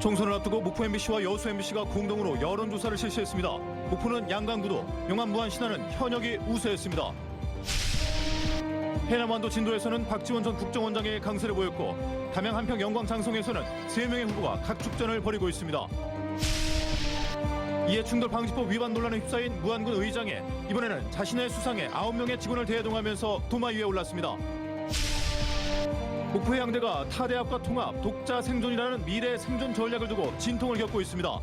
총선을 앞두고 목포 MBC와 여수 MBC가 공동으로 여론조사를 실시했습니다. 목포는 양강구도, 용암 무안 신안은 현역이 우세했습니다. 해남 완도 진도에서는 박지원 전 국정원장의 강세를 보였고, 담양 한평 영광 장성에서는 3명의 후보가 각축전을 벌이고 있습니다. 이에 충돌방지법 위반 논란에 휩싸인 무안군 의장에 이번에는 자신의 수상에 9명의 직원을 대동하면서 도마 위에 올랐습니다. 목포 해양대가 타 대학과 통합, 독자 생존이라는 미래 생존 전략을 두고 진통을 겪고 있습니다.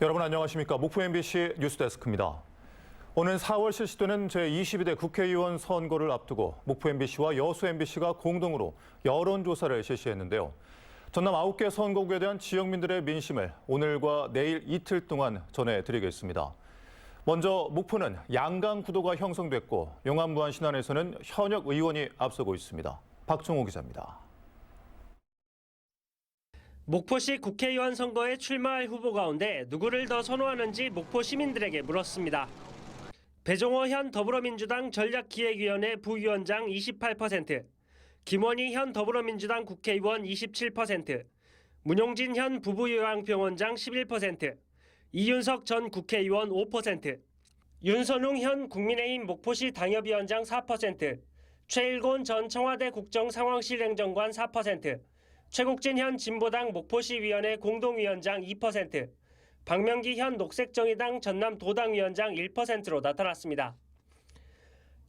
여러분 안녕하십니까? 목포 MBC 뉴스데스크입니다. 오는 4월 실시되는 제22대 국회의원 선거를 앞두고 목포 MBC와 여수 MBC가 공동으로 여론조사를 실시했는데요. 전남 9개 선거구에 대한 지역민들의 민심을 오늘과 내일 이틀 동안 전해드리겠습니다. 먼저 목포는 양강 구도가 형성됐고 용암 무안 신안에서는 현역 의원이 앞서고 있습니다. 박종호 기자입니다. 목포시 국회의원 선거에 출마할 후보 가운데 누구를 더 선호하는지 목포 시민들에게 물었습니다. 배종호 현 더불어민주당 전략기획위원회 부위원장 28%, 김원희 현 더불어민주당 국회의원 27%, 문용진 현 부부요양병원장 11%, 이윤석 전 국회의원 5%, 윤선웅 현 국민의힘 목포시 당협위원장 4%, 최일곤 전 청와대 국정상황실 행정관 4%, 최국진 현 진보당 목포시위원회 공동위원장 2%, 박명기 현 녹색정의당 전남도당위원장 1%로 나타났습니다.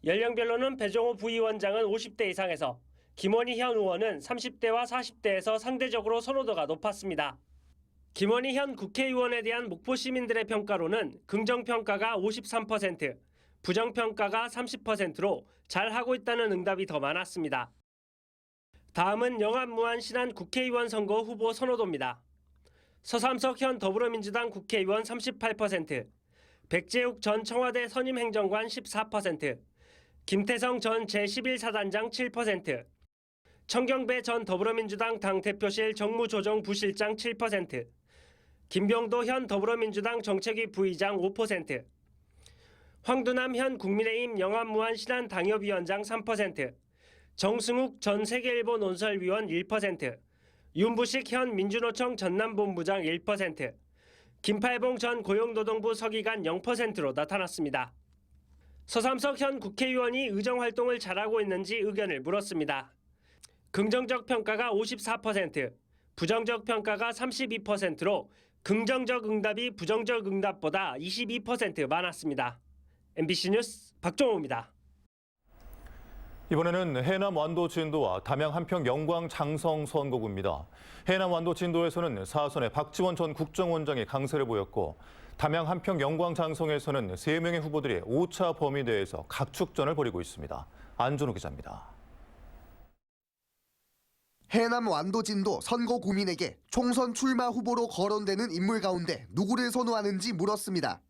연령별로는 배종호 부위원장은 50대 이상에서, 김원희 현 의원은 30대와 40대에서 상대적으로 선호도가 높았습니다. 김원희 현 국회의원에 대한 목포 시민들의 평가로는 긍정평가가 53%, 부정평가가 30%로 잘하고 있다는 응답이 더 많았습니다. 다음은 영암 무안 신안 국회의원 선거 후보 선호도입니다. 서삼석 현 더불어민주당 국회의원 38%, 백재욱 전 청와대 선임행정관 14%, 김태성 전 제11사단장 7%, 청경배 전 더불어민주당 당대표실 정무조정부실장 7%, 김병도 현 더불어민주당 정책위 부의장 5%, 황두남 현 국민의힘 영암 무안 신안 당협위원장 3%, 정승욱 전 세계일보 논설위원 1%, 윤부식 현 민주노총 전남본부장 1%, 김팔봉 전 고용노동부 서기관 0%로 나타났습니다. 서삼석 현 국회의원이 의정활동을 잘하고 있는지 의견을 물었습니다. 긍정적 평가가 54%, 부정적 평가가 32%로 긍정적 응답이 부정적 응답보다 22% 많았습니다. MBC 뉴스 박종호입니다. 이번에는 해남 완도 진도와 담양 한평 영광 장성 선거구입니다. 해남 완도 진도에서는 4선의 박지원 전 국정원장이 강세를 보였고, 담양 한평 영광 장성에서는 3명의 후보들이 5차 범위 내에서 각축전을 벌이고 있습니다. 안준호 기자입니다. 해남 완도진도 선거 구민에게 총선 출마 후보로 거론되는 인물 가운데 누구를 선호하는지 물었습니다.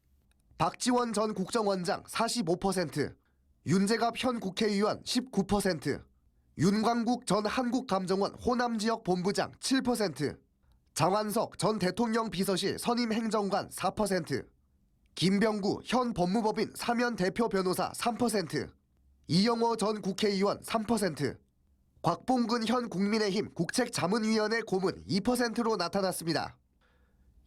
박지원 전 국정원장 45%, 윤재갑 현 국회의원 19%, 윤광국 전 한국감정원 호남지역 본부장 7%, 장완석 전 대통령 비서실 선임행정관 4%, 김병구 현 법무법인 사면 대표 변호사 3%, 이영호 전 국회의원 3%, 곽봉근 현 국민의힘 국책자문위원회 고문 2%로 나타났습니다.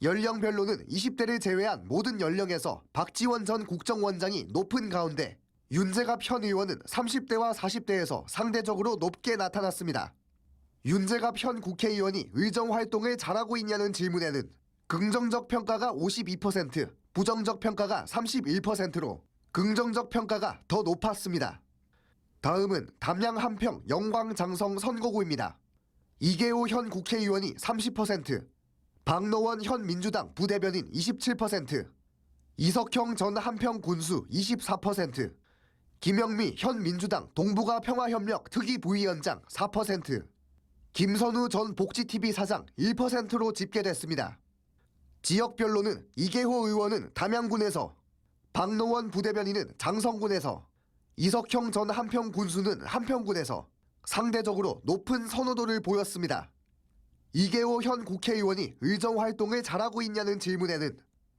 연령별로는 20대를 제외한 모든 연령에서 박지원 전 국정원장이 높은 가운데 윤재갑 현 의원은 30대와 40대에서 상대적으로 높게 나타났습니다. 윤재갑 현 국회의원이 의정활동을 잘하고 있냐는 질문에는 긍정적 평가가 52%, 부정적 평가가 31%로 긍정적 평가가 더 높았습니다. 다음은 담양 한평 영광 장성 선거구입니다. 이계호 현 국회의원이 30%, 박노원 현 민주당 부대변인 27%, 이석형 전 한평 군수 24%, 김영미 현 민주당 동북아 평화협력 특위부위원장 4%, 김선우 전 복지TV 사장 1%로 집계됐습니다. 지역별로는 이계호 의원은 담양군에서, 박노원 부대변인은 장성군에서, 이석형 전 한평 군수는 한평군에서 상대적으로 높은 선호도를 보였습니다. 이계호 현 국회의원이 의정활동을 잘하고 있냐는 질문에는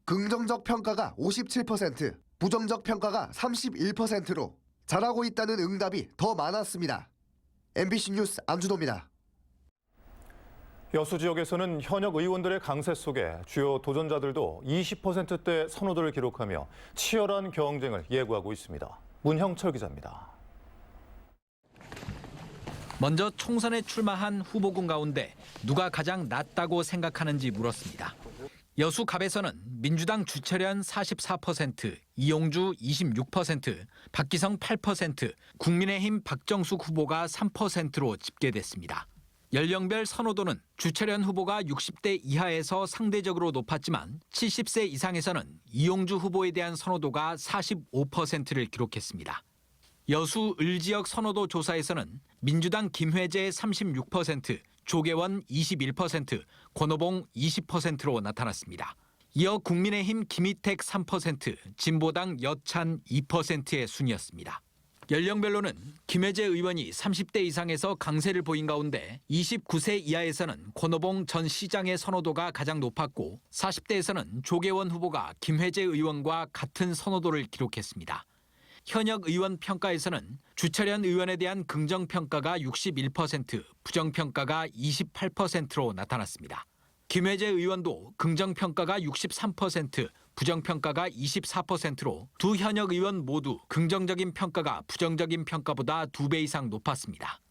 긍정적 평가가 57%, 부정적 평가가 31%로 잘하고 있다는 응답이 더 많았습니다. MBC 뉴스 안준호입니다. 여수 지역에서는 현역 의원들의 강세 속에 주요 도전자들도 20%대 선호도를 기록하며 치열한 경쟁을 예고하고 있습니다. 문형철 기자입니다. 먼저 총선에 출마한 후보군 가운데 누가 가장 낫다고 생각하는지 물었습니다. 여수 갑에서는 민주당 주철현 44%, 이용주 26%, 박기성 8%, 국민의힘 박정숙 후보가 3%로 집계됐습니다. 연령별 선호도는 주철현 후보가 60대 이하에서 상대적으로 높았지만 70세 이상에서는 이용주 후보에 대한 선호도가 45%를 기록했습니다. 여수 을지역 선호도 조사에서는 민주당 김회재 36%, 조계원 21%, 권오봉 20%로 나타났습니다. 이어 국민의힘 김희택 3%, 진보당 여찬 2%의 순이었습니다. 연령별로는 김혜재 의원이 30대 이상에서 강세를 보인 가운데 29세 이하에서는 권오봉 전 시장의 선호도가 가장 높았고 40대에서는 조계원 후보가 김혜재 의원과 같은 선호도를 기록했습니다. 현역 의원 평가에서는 주철현 의원에 대한 긍정평가가 61%, 부정평가가 28%로 나타났습니다. 김혜재 의원도 긍정평가가 63%, 부정평가가 24%로 두 현역 의원 모두 긍정적인 평가가 부정적인 평가보다 2배 이상 높았습니다.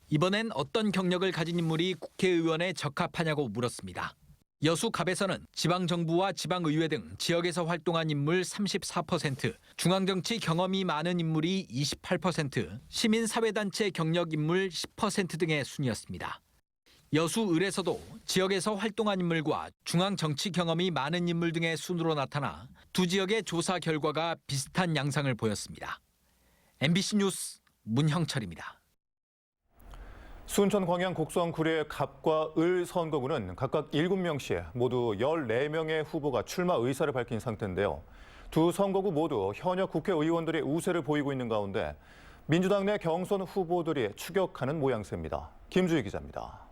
이번엔 어떤 경력을 가진 인물이 국회의원에 적합하냐고 물었습니다. 여수 갑에서는 지방정부와 지방의회 등 지역에서 활동한 인물 34%, 중앙정치 경험이 많은 인물이 28%, 시민사회단체 경력 인물 10% 등의 순이었습니다. 여수 을에서도 지역에서 활동한 인물과 중앙정치 경험이 많은 인물 등의 순으로 나타나 두 지역의 조사 결과가 비슷한 양상을 보였습니다. MBC 뉴스 문형철입니다. 순천 광양 곡성 구례 갑과 을 선거구는 각각 7명씩 모두 14명의 후보가 출마 의사를 밝힌 상태인데요. 두 선거구 모두 현역 국회의원들의 우세를 보이고 있는 가운데 민주당 내 경선 후보들이 추격하는 모양새입니다. 김주희 기자입니다.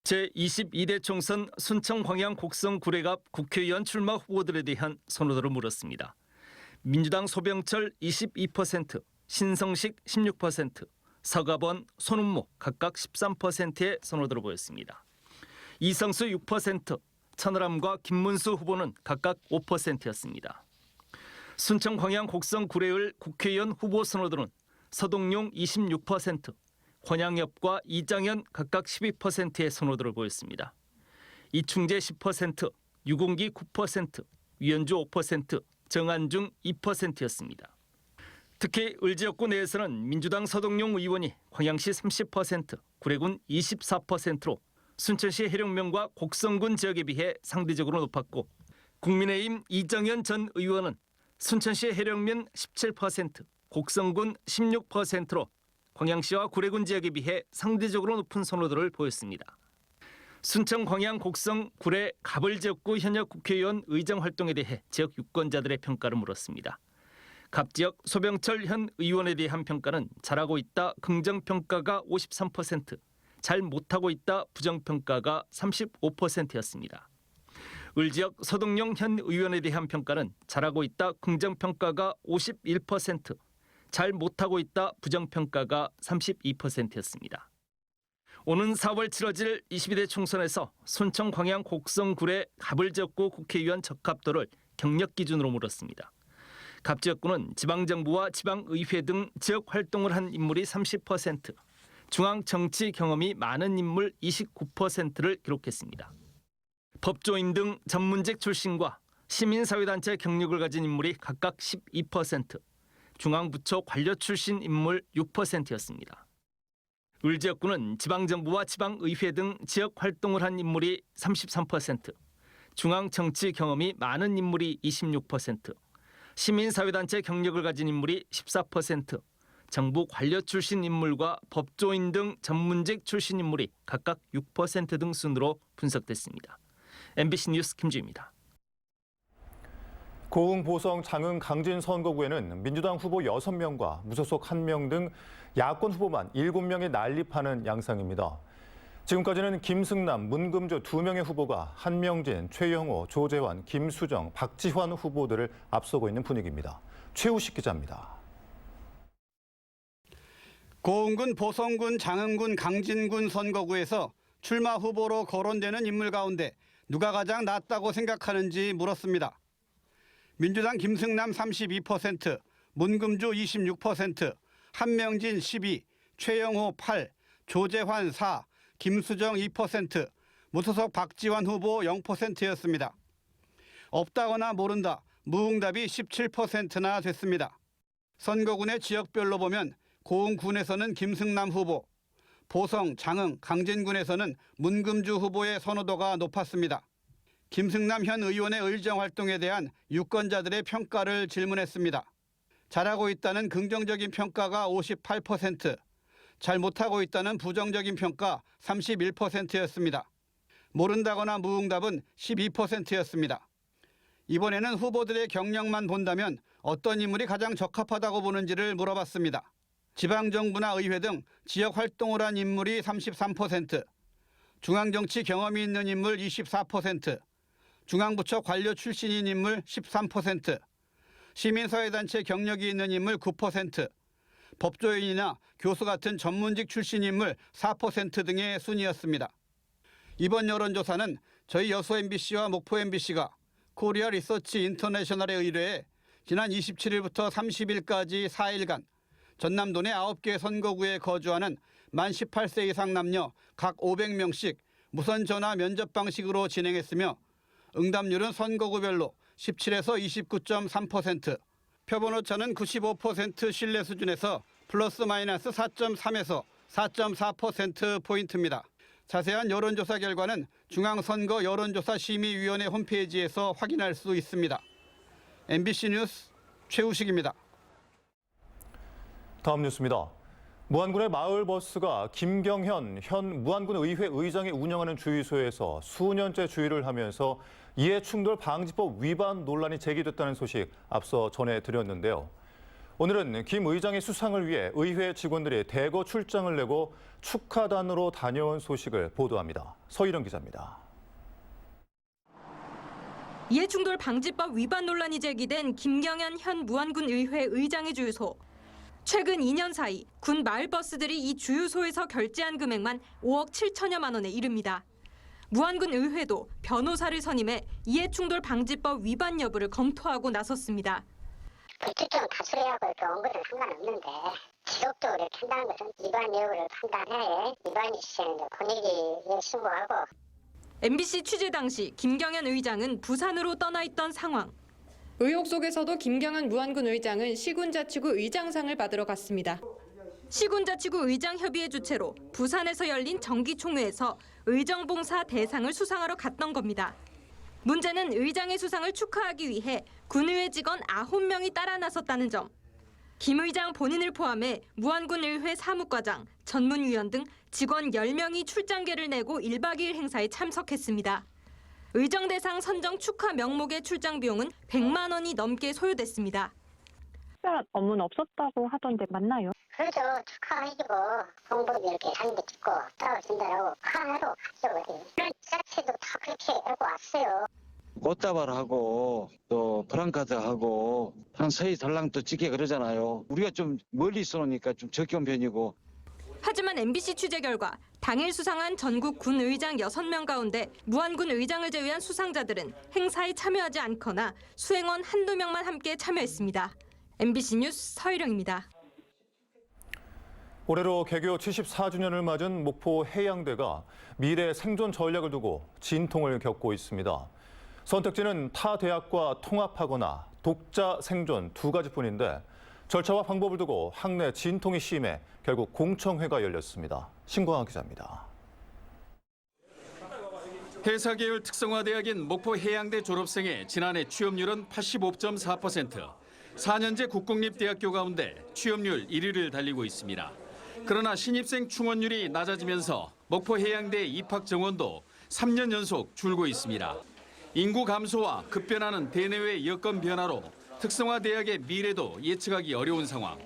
제22대 총선 순천 광양 곡성 구례갑 국회의원 출마 후보들에 대한 선호도를 물었습니다. 민주당 소병철 22%, 신성식 16%, 서가번, 손은모 각각 13%의 선호도를 보였습니다. 이성수 6%, 천하람과 김문수 후보는 각각 5%였습니다. 순천 광양 곡성 구례을 국회의원 후보 선호도는 서동용 26%, 권양엽과 이장현 각각 12%의 선호도를 보였습니다. 이충재 10%, 유공기 9%, 위원주 5%, 정안중 2%였습니다. 특히 을지역구 내에서는 민주당 서동용 의원이 광양시 30%, 구례군 24%로 순천시 해령면과 곡성군 지역에 비해 상대적으로 높았고 국민의힘 이정현 전 의원은 순천시 해령면 17%, 곡성군 16%로 광양시와 구례군 지역에 비해 상대적으로 높은 선호도를 보였습니다. 순천 광양 곡성 구례 갑을 지역구 현역 국회의원 의정 활동에 대해 지역 유권자들의 평가를 물었습니다. 갑 지역 소병철 현 의원에 대한 평가는 잘하고 있다 긍정평가가 53%, 잘 못하고 있다 부정평가가 35%였습니다. 을 지역 서동용 현 의원에 대한 평가는 잘하고 있다 긍정평가가 51%, 잘 못하고 있다 부정평가가 32%였습니다. 오는 4월 치러질 22대 총선에서 순천 광양 곡성 구례 갑을 지역구 국회의원 적합도를 경력 기준으로 물었습니다. 갑 지역구는 지방정부와 지방의회 등 지역 활동을 한 인물이 30%, 중앙정치 경험이 많은 인물 29%를 기록했습니다. 법조인 등 전문직 출신과 시민사회단체 경력을 가진 인물이 각각 12%, 중앙부처 관료 출신 인물 6%였습니다. 을 지역구는 지방정부와 지방의회 등 지역 활동을 한 인물이 33%, 중앙정치 경험이 많은 인물이 26%, 시민사회단체 경력을 가진 인물이 14%, 정부 관료 출신 인물과 법조인 등 전문직 출신 인물이 각각 6% 등 순으로 분석됐습니다. MBC 뉴스 김주희입니다. 고흥, 보성, 장흥, 강진 선거구에는 민주당 후보 6명과 무소속 1명 등 야권 후보만 7명이 난립하는 양상입니다. 지금까지는 김승남, 문금조 2명의 후보가 한명진, 최영호, 조재환, 김수정, 박지환 후보들을 앞서고 있는 분위기입니다. 최우식 기자입니다. 고흥군, 보성군, 장흥군, 강진군 선거구에서 출마 후보로 거론되는 인물 가운데 누가 가장 낫다고 생각하는지 물었습니다. 민주당 김승남 32%, 문금주 26%, 한명진 12%, 최영호 8%, 조재환 4%, 김수정 2%, 무소속 박지원 후보 0%였습니다. 없다거나 모른다, 무응답이 17%나 됐습니다. 선거군의 지역별로 보면 고흥군에서는 김승남 후보, 보성, 장흥, 강진군에서는 문금주 후보의 선호도가 높았습니다. 김승남 현 의원의 의정 활동에 대한 유권자들의 평가를 질문했습니다. 잘하고 있다는 긍정적인 평가가 58%, 잘 못하고 있다는 부정적인 평가 31%였습니다. 모른다거나 무응답은 12%였습니다. 이번에는 후보들의 경력만 본다면 어떤 인물이 가장 적합하다고 보는지를 물어봤습니다. 지방정부나 의회 등 지역 활동을 한 인물이 33%, 중앙정치 경험이 있는 인물 24%, 중앙부처 관료 출신인 인물 13%, 시민사회단체 경력이 있는 인물 9%, 법조인이나 교수 같은 전문직 출신 인물 4% 등의 순이었습니다. 이번 여론조사는 저희 여수 MBC와 목포 MBC가 코리아 리서치 인터내셔널에 의뢰해 지난 27일부터 30일까지 4일간 전남도 내 9개 선거구에 거주하는 만 18세 이상 남녀 각 500명씩 무선 전화 면접 방식으로 진행했으며 응답률은 선거구별로 17에서 29.3%, 표본오차는 95% 신뢰 수준에서 플러스 마이너스 4.3에서 4.4%포인트입니다. 자세한 여론조사 결과는 중앙선거 여론조사심의위원회 홈페이지에서 확인할 수 있습니다. MBC 뉴스 최우식입니다. 다음 뉴스입니다. 무안군의 마을버스가 김경현 현 무안군 의회 의장이 운영하는 주유소에서 수년째 주유를 하면서 이해충돌 방지법 위반 논란이 제기됐다는 소식 앞서 전해드렸는데요. 오늘은 김 의장의 수상을 위해 의회 직원들이 대거 출장을 내고 축하단으로 다녀온 소식을 보도합니다. 서희령 기자입니다. 이해충돌 방지법 위반 논란이 제기된 김경현 현 무안군 의회 의장의 주유소. 최근 2년 사이 군 마을버스들이 이 주유소에서 결제한 금액만 5억 7천여만 원에 이릅니다. 무안군 의회도 변호사를 선임해 이해충돌 방지법 위반 여부를 검토하고 나섰습니다. 불특정 다수례하고 이렇게 온 것은 상관없는데 지속적으로 이렇게 한다는 것은 위반 여부를 판단해 위반이 시행돼 본인이 신고하고. MBC 취재 당시 김경현 의장은 부산으로 떠나 있던 상황. 의혹 속에서도 김경현 무안군 의장은 시군자치구 의장상을 받으러 갔습니다. 시군자치구 의장협의회 주최로 부산에서 열린 정기총회에서 의정봉사 대상을 수상하러 갔던 겁니다. 문제는 의장의 수상을 축하하기 위해 군의회 직원 9명이 따라 나섰다는 점. 김 의장 본인을 포함해 무안군 의회 사무과장, 전문위원 등 직원 10명이 출장계를 내고 1박 2일 행사에 참석했습니다. 의정 대상 선정 축하 명목의 출장 비용은 100만 원이 넘게 소요됐습니다. 특별한 업무는 없었다고 하던데 맞나요? 그렇죠. 축하해주고 홍보도 이렇게 사진도 찍고 따라준다라고 하나도 하죠. 이런 자체도 다 그렇게 알고 왔어요. 꽃다발하고 또 프랑카드하고 한 서희 달랑도 찍게 그러잖아요. 우리가 좀 멀리 있어놓으니까 좀 적경 편이고. 하지만 MBC 취재 결과 당일 수상한 전국 군 의장 6명 가운데 무안군 의장을 제외한 수상자들은 행사에 참여하지 않거나 수행원 한두 명만 함께 참여했습니다. MBC 뉴스 서희령입니다. 올해로 개교 74주년을 맞은 목포 해양대가 미래 생존 전략을 두고 진통을 겪고 있습니다. 선택지는 타 대학과 통합하거나 독자 생존 두 가지뿐인데 절차와 방법을 두고 학내 진통이 심해 결국 공청회가 열렸습니다. 신광환 기자입니다. 해사계열 특성화대학인 목포 해양대 졸업생의 지난해 취업률은 85.4%. 4년제 국공립대학교 가운데 취업률 1위를 달리고 있습니다. 그러나 신입생 충원율이 낮아지면서 목포 해양대 입학 정원도 3년 연속 줄고 있습니다. 인구 감소와 급변하는 대내외 여건 변화로 특성화 대학의 미래도 예측하기 어려운 상황.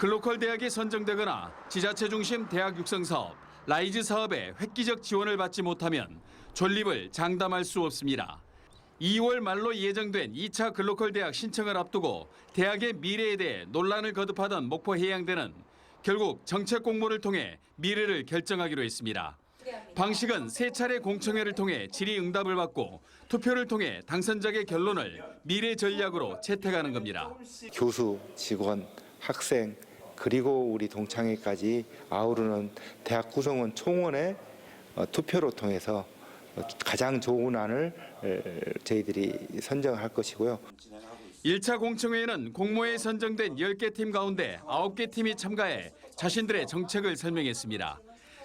글로컬 대학이 선정되거나 지자체 중심 대학 육성 사업, 라이즈 사업에 획기적 지원을 받지 못하면 존립을 장담할 수 없습니다. 2월 말로 예정된 2차 글로컬 대학 신청을 앞두고 대학의 미래에 대해 논란을 거듭하던 목포 해양대는 결국 정책 공모를 통해 미래를 결정하기로 했습니다. 방식은 3차례 공청회를 통해 질의응답을 받고 투표를 통해 당선자의 결론을 미래 전략으로 채택하는 겁니다. 교수, 직원, 학생 그리고 우리 동창회까지 아우르는 대학 구성원 총원의 투표로 통해서 가장 좋은 안을 저희들이 선정할 것이고요. 1차 공청회에는 공모에 선정된 10개 팀 가운데 9개 팀이 참가해 자신들의 정책을 설명했습니다.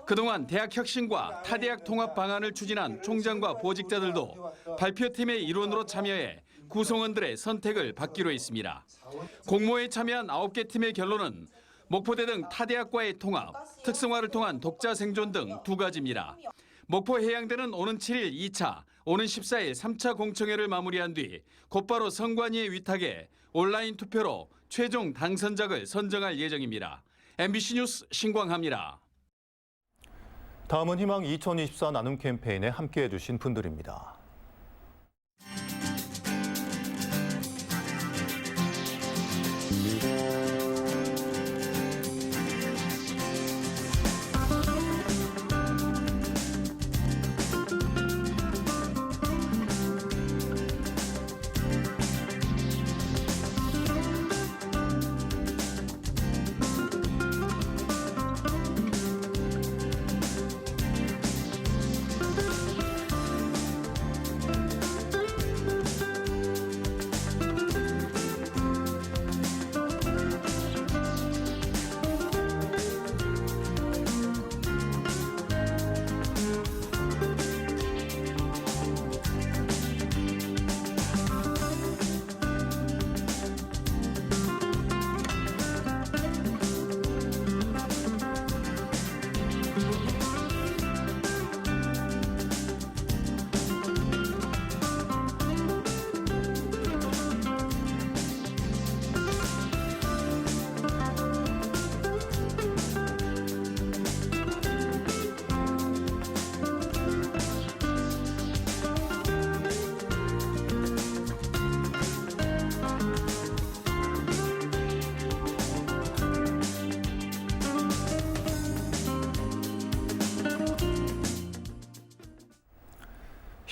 그동안 대학혁신과 타대학 통합 방안을 추진한 총장과 보직자들도 발표팀의 일원으로 참여해 구성원들의 선택을 받기로 했습니다. 공모에 참여한 9개 팀의 결론은 목포대 등 타대학과의 통합, 특성화를 통한 독자 생존 등 2가지입니다. 목포 해양대는 오는 7일 2차, 오는 14일 3차 공청회를 마무리한 뒤 곧바로 선관위에 위탁해 온라인 투표로 최종 당선작을 선정할 예정입니다. MBC 뉴스 신광하입니다. 다음은 희망 2024 나눔 캠페인에 함께해 주신 분들입니다.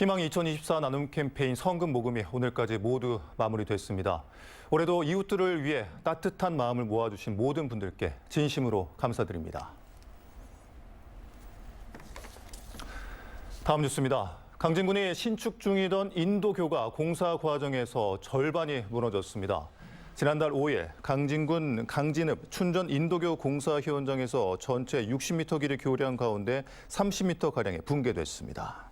희망 2024 나눔 캠페인 성금 모금이 오늘까지 모두 마무리됐습니다. 올해도 이웃들을 위해 따뜻한 마음을 모아주신 모든 분들께 진심으로 감사드립니다. 다음 뉴스입니다. 강진군이 신축 중이던 인도교가 공사 과정에서 절반이 무너졌습니다. 지난달 5일 강진군 강진읍 춘전 인도교 공사 현장에서 전체 60m 길이 교량 가운데 30m가량이 붕괴됐습니다.